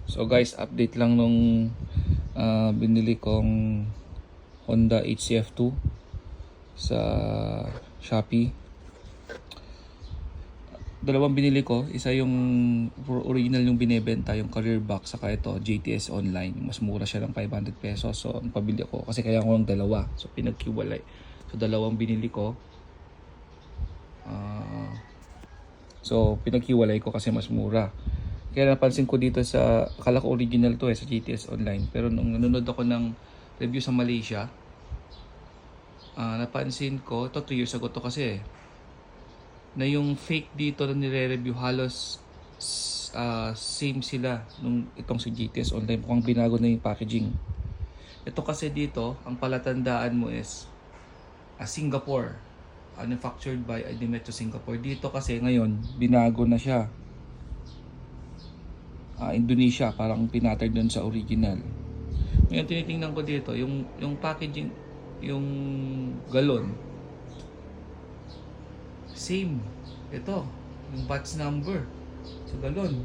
So guys, update lang nung binili kong Honda HCF2 sa Shopee. Dalawang binili ko, isa yung original yung binebenta, yung career box, saka ito JTS online. Mas mura siya ng 500 pesos. So ang pabili ko kasi kaya ko ng dalawa. So pinaghiwalay. So dalawang binili ko. So pinaghiwalay ko kasi mas mura. Kaya napansin ko dito sa, akala ko original to sa GTS online. Pero nung nanonood ako ng review sa Malaysia, napansin ko, ito 2 years ago to kasi na yung fake dito na nire-review halos same sila nung itong si GTS online. Mukhang binago na yung packaging. Ito kasi dito, ang palatandaan mo is Singapore. Manufactured by Idemetro Singapore. Dito kasi ngayon, binago na siya. Indonesia, parang pinattern dun sa original. Ngayon tinitingnan ko dito yung packaging, yung galon same. Ito yung batch number sa galon,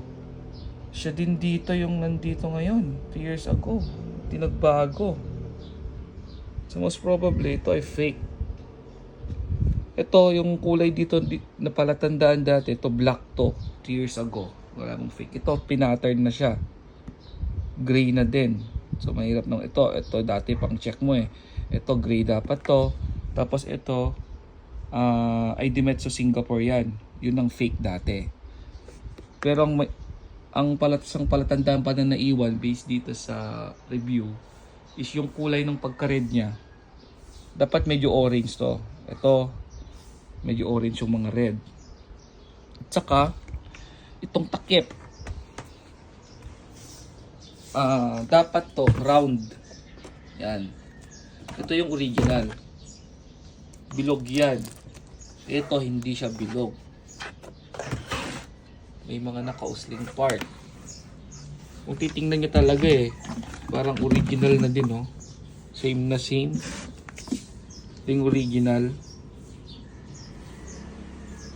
siya din dito yung nandito ngayon 2 years ago. Tinagbago. So most probably ito ay fake. Ito yung kulay dito na palatandaan dati, ito black to 2 years ago. Wala mong fake. Ito pinattern na siya. Gray na din. So mahirap nung ito dati pang check mo Ito gray dapat to. Tapos ito Idemetro Singapore yan. Yun ang fake dati. Pero ang palatandaan pa na naiwan based dito sa review is yung kulay ng pagka-red niya. Dapat medyo orange to. Ito medyo orange yung mga red. At saka itong takip, dapat to round. Yan. Ito yung original. Bilog yan. Ito hindi siya bilog. May mga nakausling part. Kung titingnan nyo talaga parang original na din Same na same. Yung original.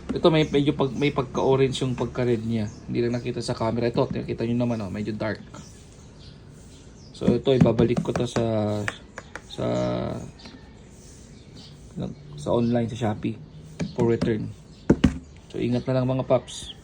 Ito may pagka-orange yung pagka-red niya. Hindi lang nakita sa camera. Ito, nakita nyo naman medyo dark. So ito ibabalik ko to sa online sa Shopee for return. So ingat na lang mga paps.